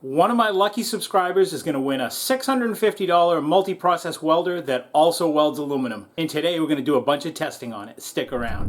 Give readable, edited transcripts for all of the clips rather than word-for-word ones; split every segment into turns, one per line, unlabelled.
One of my lucky subscribers is going to win a $650 multi-process welder that also welds aluminum. And today we're going to do a bunch of testing on it. Stick around.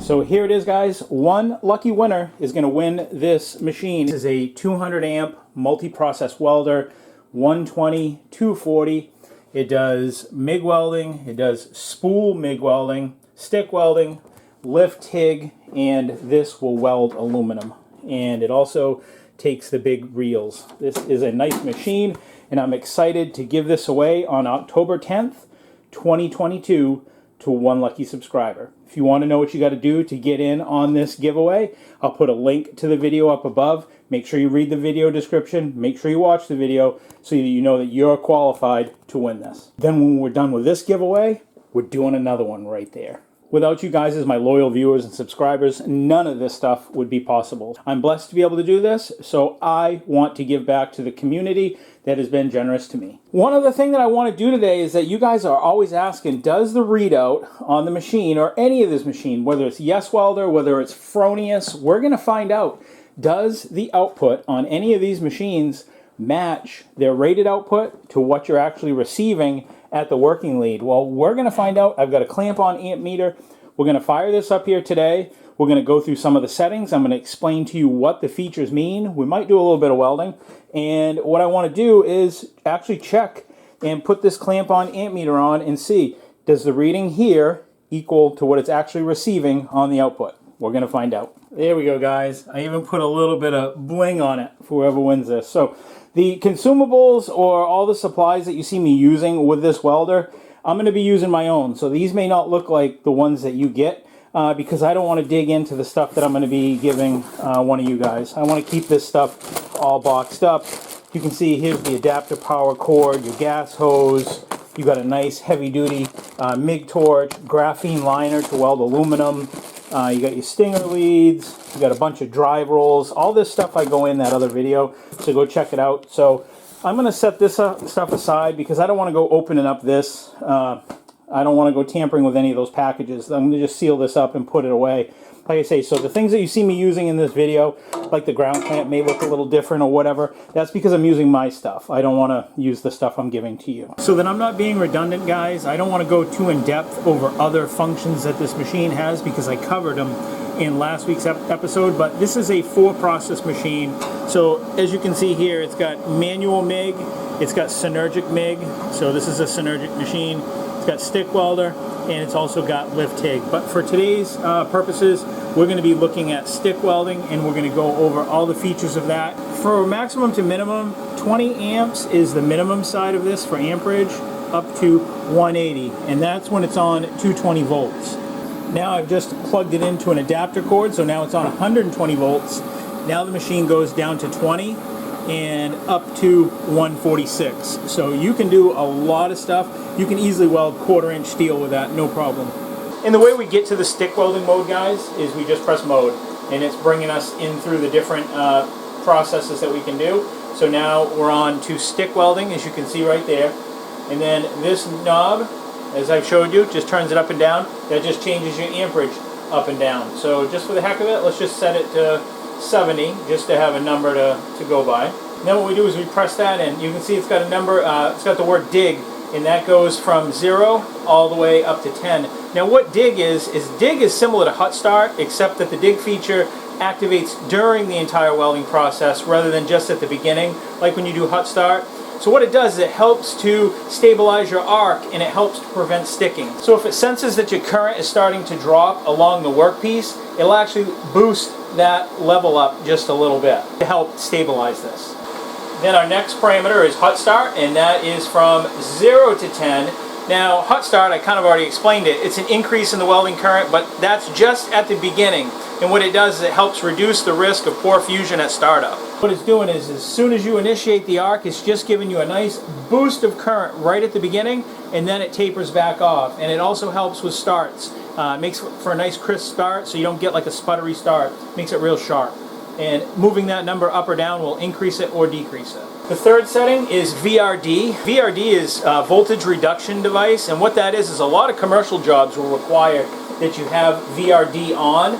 So here it is, guys. One lucky winner is going to win this machine. This is a 200 amp multi-process welder, 120, 240. It does MIG welding, it does spool MIG welding, stick welding, lift TIG, and this will weld aluminum. And it also takes the big reels. This is a nice machine, and I'm excited to give this away on October 10th, 2022 to one lucky subscriber. If you want to know what you got to do to get in on this giveaway, I'll put a link to the video up above. Make sure you read the video description. Make sure you watch the video so that you know that you're qualified to win this. Then when we're done with this giveaway, we're doing another one right there. Without you guys as my loyal viewers and subscribers, none of this stuff would be possible. I'm blessed to be able to do this, so I want to give back to the community that has been generous to me. One other thing that I want to do today is that you guys are always asking, does the readout on the machine, or any of this machine, whether it's Yes Welder, whether it's Fronius, we're going to find out, does the output on any of these machines match their rated output to what you're actually receiving at the working lead? Well, we're going to find out. I've got a clamp on amp meter. We're going to fire this up here today. We're going to go through some of the settings. I'm going to explain to you what the features mean. We might do a little bit of welding. And what I want to do is actually check and put this clamp on amp meter on and see, does the reading here equal to what it's actually receiving on the output? We're going to find out. There we go, guys. I even put a little bit of bling on it for whoever wins this. So the consumables or all the supplies that you see me using with this welder, I'm going to be using my own. So these may not look like the ones that you get because I don't want to dig into the stuff that I'm going to be giving one of you guys. I want to keep this stuff all boxed up. You can see here's the adapter power cord, your gas hose. You got a nice heavy duty MIG torch, graphene liner to weld aluminum. You got your stinger leads, you got a bunch of drive rolls, all this stuff I go in that other video, so go check it out. So I'm going to set this stuff aside because I don't want to go opening up this. I don't want to go tampering with any of those packages. I'm going to just seal this up and put it away. Like I say, so the things that you see me using in this video, like the ground clamp may look a little different or whatever, that's because I'm using my stuff. I don't want to use the stuff I'm giving to you. So that I'm not being redundant, guys, I don't want to go too in depth over other functions that this machine has because I covered them in last week's episode, but this is a 4-process machine. So as you can see here, it's got manual MIG, it's got synergic MIG, so this is a synergic machine. It's got stick welder, and it's also got lift TIG. But for today's purposes, we're going to be looking at stick welding, and we're going to go over all the features of that. For maximum to minimum, 20 amps is the minimum side of this for amperage, up to 180, and that's when it's on 220 volts. Now I've just plugged it into an adapter cord, so now it's on 120 volts. Now the machine goes down to 20 and up to 146. So you can do a lot of stuff. You can easily weld 1/4-inch steel with that, no problem. And the way we get to the stick welding mode, guys, is we just press mode, and it's bringing us in through the different processes that we can do. So now we're on to stick welding, as you can see right there. And then this knob, as I've showed you, just turns it up and down. That just changes your amperage up and down. So just for the heck of it, let's just set it to 70 just to have a number to go by. And then what we do is we press that, and you can see it's got a number, it's got the word dig, and that goes from 0 all the way up to 10. Now what dig is dig is similar to hot start, except that the dig feature activates during the entire welding process rather than just at the beginning, like when you do hot start. So what it does is it helps to stabilize your arc, and it helps to prevent sticking. So if it senses that your current is starting to drop along the workpiece, it'll actually boost that level up just a little bit to help stabilize this. Then our next parameter is hot start, and that is from 0 to 10. Now hot start, I kind of already explained it. It's an increase in the welding current, but that's just at the beginning. And what it does is it helps reduce the risk of poor fusion at startup. What it's doing is as soon as you initiate the arc, it's just giving you a nice boost of current right at the beginning, and then it tapers back off. And it also helps with starts. Makes for a nice crisp start, so you don't get like a sputtery start. Makes it real sharp. And moving that number up or down will increase it or decrease it. The third setting is VRD. VRD is a voltage reduction device, and what that is a lot of commercial jobs will require that you have VRD on.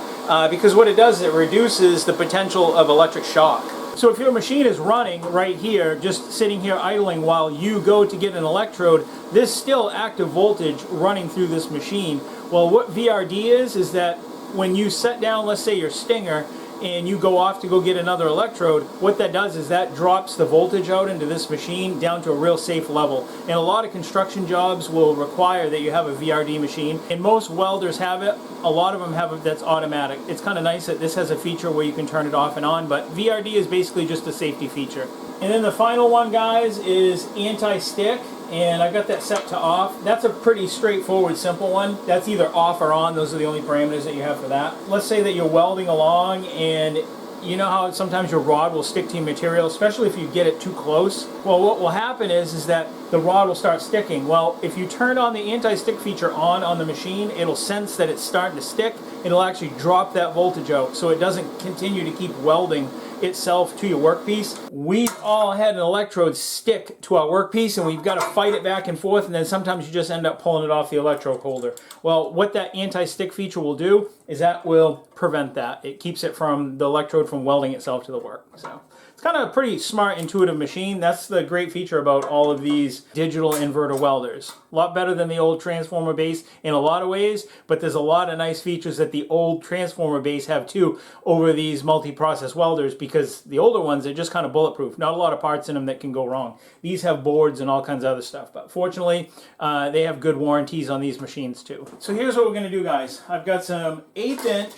because what it does is it reduces the potential of electric shock. So if your machine is running right here, just sitting here idling while you go to get an electrode, there's still active voltage running through this machine. Well, what VRD is that when you set down, let's say your stinger, and you go off to go get another electrode, what that does is that drops the voltage out into this machine down to a real safe level. And a lot of construction jobs will require that you have a VRD machine, and most welders have it. A lot of them have it that's automatic. It's kind of nice that this has a feature where you can turn it off and on, but VRD is basically just a safety feature. And then the final one, guys, is anti-stick. And I got that set to off. That's a pretty straightforward, simple one. That's either off or on. Those are the only parameters that you have for that. Let's say that you're welding along and you know how sometimes your rod will stick to your material, especially if you get it too close. Well, what will happen is that the rod will start sticking. Well, if you turn on the anti-stick feature on the machine, it'll sense that it's starting to stick. It'll actually drop that voltage out so it doesn't continue to keep welding itself to your workpiece. We've all had an electrode stick to our workpiece and we've got to fight it back and forth, and then sometimes you just end up pulling it off the electrode holder. Well, what that anti-stick feature will do is that will prevent that. It keeps it from the electrode from welding itself to the work. So it's kind of a pretty smart, intuitive machine. That's the great feature about all of these digital inverter welders. A lot better than the old transformer base in a lot of ways, but there's a lot of nice features that the old transformer base have too over these multi-process welders, because the older ones are just kind of bulletproof. Not a lot of parts in them that can go wrong. These have boards and all kinds of other stuff, but fortunately they have good warranties on these machines too. So here's what we're going to do, guys. I've got some 1/8 inch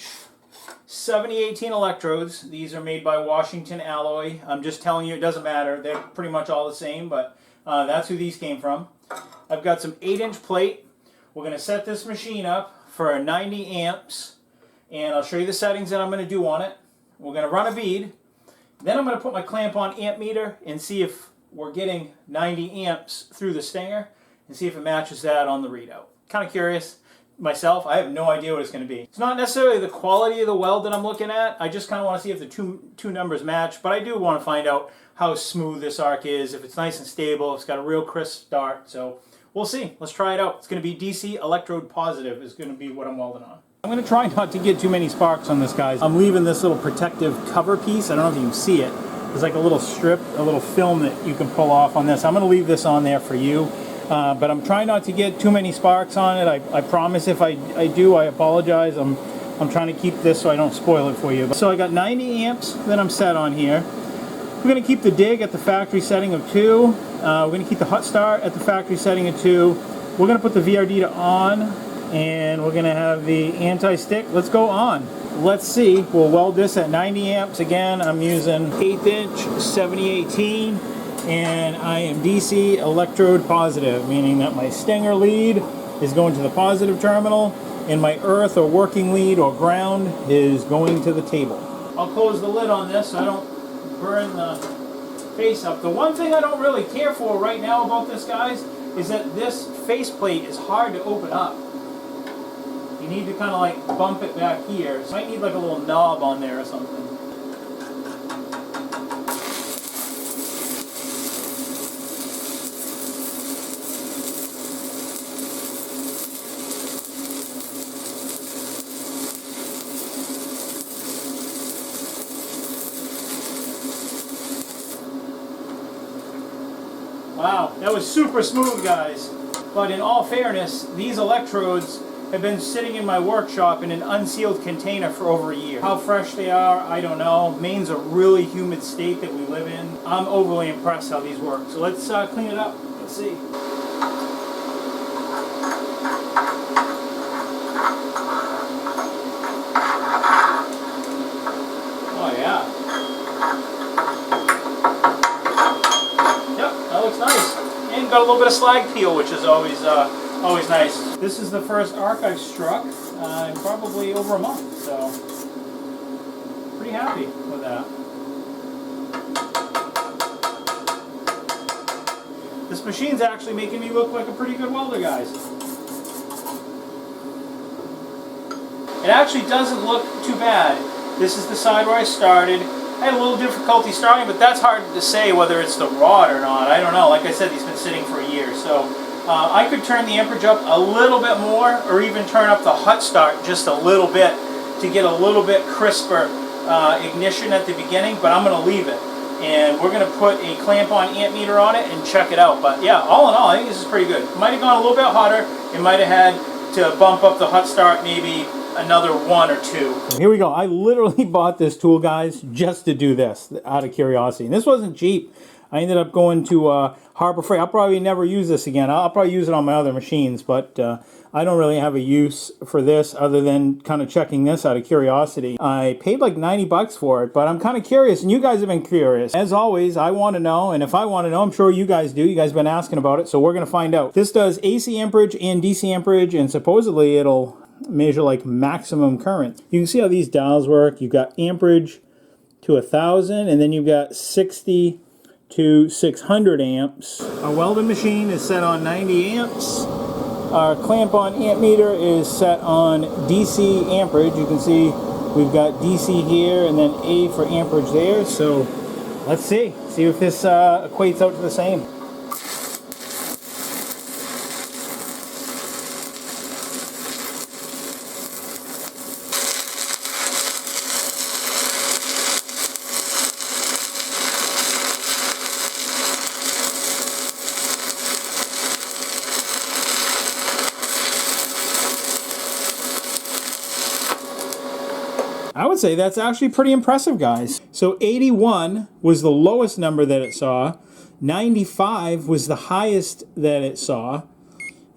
7018 electrodes. These are made by Washington Alloy. I'm just telling you, it doesn't matter. They're pretty much all the same, but that's who these came from. I've got some 8-inch plate. We're going to set this machine up for 90 amps, and I'll show you the settings that I'm going to do on it. We're going to run a bead. Then I'm going to put my clamp on amp meter and see if we're getting 90 amps through the stinger and see if it matches that on the readout. Kind of curious. Myself, I have no idea what it's going to be. It's not necessarily the quality of the weld that I'm looking at. I just kind of want to see if the two numbers match, but I do want to find out how smooth this arc is, if it's nice and stable, if it's got a real crisp start. So we'll see. Let's try it out. It's going to be DC electrode positive is going to be what I'm welding on. I'm going to try not to get too many sparks on this, guys. I'm leaving this little protective cover piece. I don't know if you can see it. There's like a little strip, a little film that you can pull off on this. I'm going to leave this on there for you. But I'm trying not to get too many sparks on it. I promise if I do, I apologize. I'm trying to keep this so I don't spoil it for you. So I got 90 amps that I'm set on here. We're going to keep the dig at the factory setting of 2. We're going to keep the hot start at the factory setting of 2. We're going to put the VRD to on, and we're going to have the anti-stick. Let's go on. Let's see. We'll weld this at 90 amps. Again, I'm using 1/8 inch 7018. And I am DC electrode positive, meaning that my stinger lead is going to the positive terminal and my earth or working lead or ground is going to the table. I'll close the lid on this so I don't burn the face up. The one thing I don't really care for right now about this, guys, is that this faceplate is hard to open up. You need to kind of like bump it back here. So I might need like a little knob on there or something. Wow, that was super smooth, guys. But in all fairness, these electrodes have been sitting in my workshop in an unsealed container for over a year. How fresh they are, I don't know. Maine's a really humid state that we live in. I'm overly impressed how these work. So let's clean it up. Let's see. Oh yeah. Looks nice, and got a little bit of slag peel, which is always nice. This is the first arc I've struck in probably over a month, so pretty happy with that. This machine's actually making me look like a pretty good welder, guys. It actually doesn't look too bad. This is the side where I started. I had a little difficulty starting, but that's hard to say whether it's the rod or not. I don't know. Like I said, these been sitting for a year. So I could turn the amperage up a little bit more or even turn up the hot start just a little bit to get a little bit crisper ignition at the beginning, but I'm going to leave it. And we're going to put a clamp-on ammeter on it and check it out. But yeah, all in all, I think this is pretty good. Might have gone a little bit hotter. It might have had to bump up the hot start maybe another 1 or 2. Here we go. I literally bought this tool, guys, just to do this out of curiosity. And this wasn't cheap. I ended up going to Harbor Freight. I'll probably never use this again. I'll probably use it on my other machines, but I don't really have a use for this other than kind of checking this out of curiosity. I paid like 90 bucks for it, but I'm kind of curious, and you guys have been curious. As always, I want to know, and if I want to know, I'm sure you guys do. You guys have been asking about it, so we're going to find out. This does AC amperage and DC amperage, and supposedly it'll measure like maximum current. You can see how these dials work. You've got amperage to 1,000, and then you've got 60 to 600 amps. Our welding machine is set on 90 amps. Our clamp-on ammeter is set on DC amperage. You can see we've got DC here and then A for amperage there. So let's see if this equates out to the same. I would say that's actually pretty impressive, guys. So 81 was the lowest number that it saw. 95 was the highest that it saw.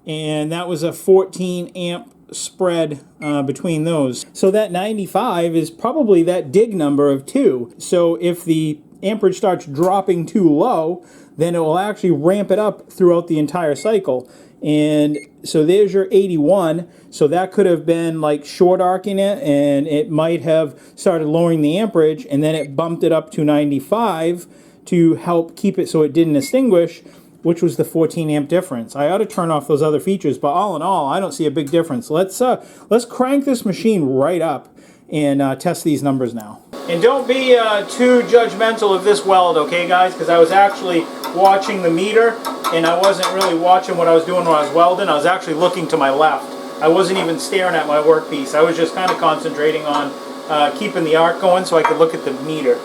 And that was a 14 amp spread between those. So that 95 is probably that dig number of 2. So if the amperage starts dropping too low, then it will actually ramp it up throughout the entire cycle. And so there's your 81. So that could have been like short arcing it, and it might have started lowering the amperage, and then it bumped it up to 95 to help keep it so it didn't extinguish, which was the 14 amp difference. I ought to turn off those other features, but all in all, I don't see a big difference. Let's crank this machine right up and test these numbers now. And don't be too judgmental of this weld, okay, guys? Because I was actually watching the meter, and I wasn't really watching what I was doing when I was welding. I was actually looking to my left. I wasn't even staring at my workpiece. I was just kind of concentrating on keeping the arc going so I could look at the meter.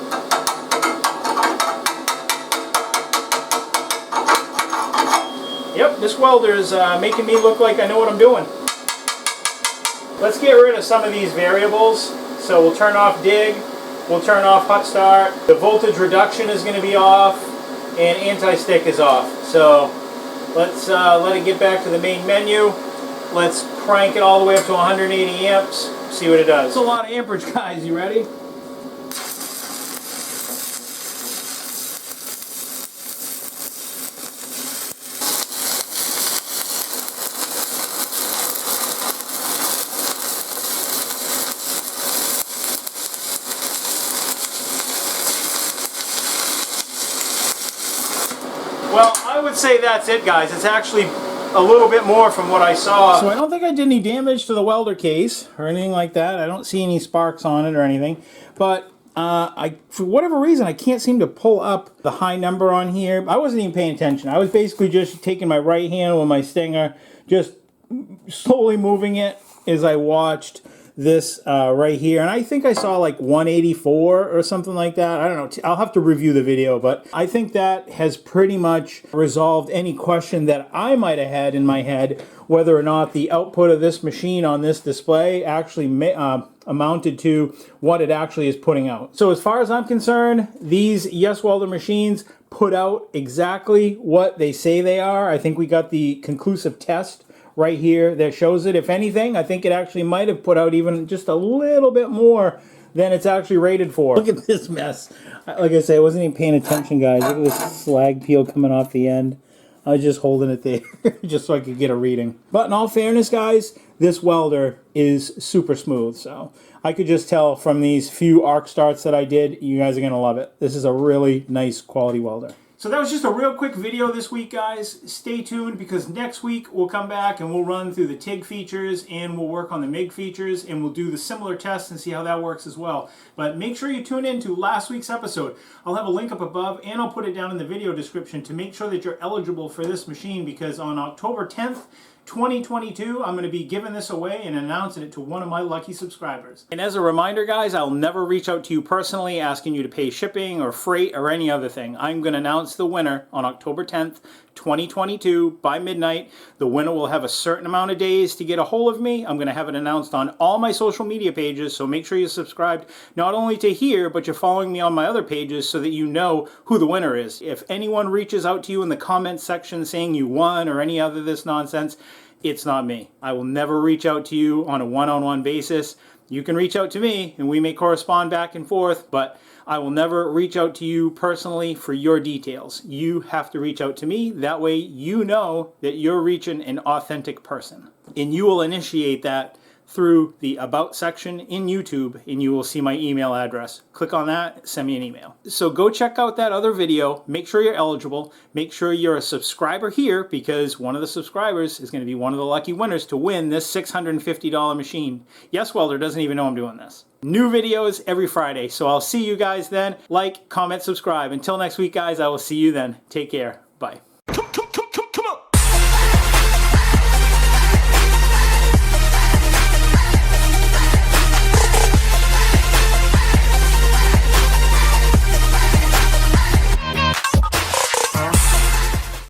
Yep, this welder is making me look like I know what I'm doing. Let's get rid of some of these variables. So we'll turn off dig, we'll turn off hot start, the voltage reduction is going to be off, and anti-stick is off. So let's let it get back to the main menu. Let's crank it all the way up to 180 amps, see what it does. It's a lot of amperage, guys. You ready? Well, I would say that's it, guys. It's actually a little bit more from what I saw. So I don't think I did any damage to the welder case or anything like that. I don't see any sparks on it or anything. But for whatever reason, I can't seem to pull up the high number on here. I wasn't even paying attention. I was basically just taking my right hand with my stinger, just slowly moving it as I watched this right here, and I think I saw like 184 or something like that. I don't know. I'll have to review the video, but I think that has pretty much resolved any question that I might have had in my head whether or not the output of this machine on this display actually amounted to what it actually is putting out. So as far as I'm concerned, these Yes Welder machines put out exactly what they say they are. I think we got the conclusive test right here that shows it. If anything, I think it actually might have put out even just a little bit more than it's actually rated for. Look at this mess. Like I said, I wasn't even paying attention, guys. Look at this slag peel coming off the end. I was just holding it there just so I could get a reading. But in all fairness, guys, this welder is super smooth. So I could just tell from these few arc starts that I did, you guys are going to love it. This is a really nice quality welder. So that was just a real quick video this week, guys. Stay tuned because next week we'll come back and we'll run through the TIG features and we'll work on the MIG features and we'll do the similar tests and see how that works as well. But make sure you tune in to last week's episode. I'll have a link up above and I'll put it down in the video description to make sure that you're eligible for this machine because on October 10th 2022, I'm going to be giving this away and announcing it to one of my lucky subscribers. And as a reminder, guys, I'll never reach out to you personally asking you to pay shipping or freight or any other thing. I'm going to announce the winner on October 10th, 2022 by midnight. The winner will have a certain amount of days to get a hold of me. I'm going to have it announced on all my social media pages, so make sure you're subscribed not only to here, but you're following me on my other pages so that you know who the winner is. If anyone reaches out to you in the comments section saying you won or any other this nonsense, it's not me. I will never reach out to you on a one-on-one basis. You can reach out to me and we may correspond back and forth, but I will never reach out to you personally for your details. You have to reach out to me. That way you know that you're reaching an authentic person. And you will initiate that through the About section in YouTube, and you will see my email address. Click on that, send me an email. So go check out that other video. Make sure you're eligible. Make sure you're a subscriber here, because one of the subscribers is going to be one of the lucky winners to win this $650 machine. Yes, Welder doesn't even know I'm doing this. New videos every Friday, so I'll see you guys then. Like, comment, subscribe. Until next week, guys, I will see you then. Take care. Bye.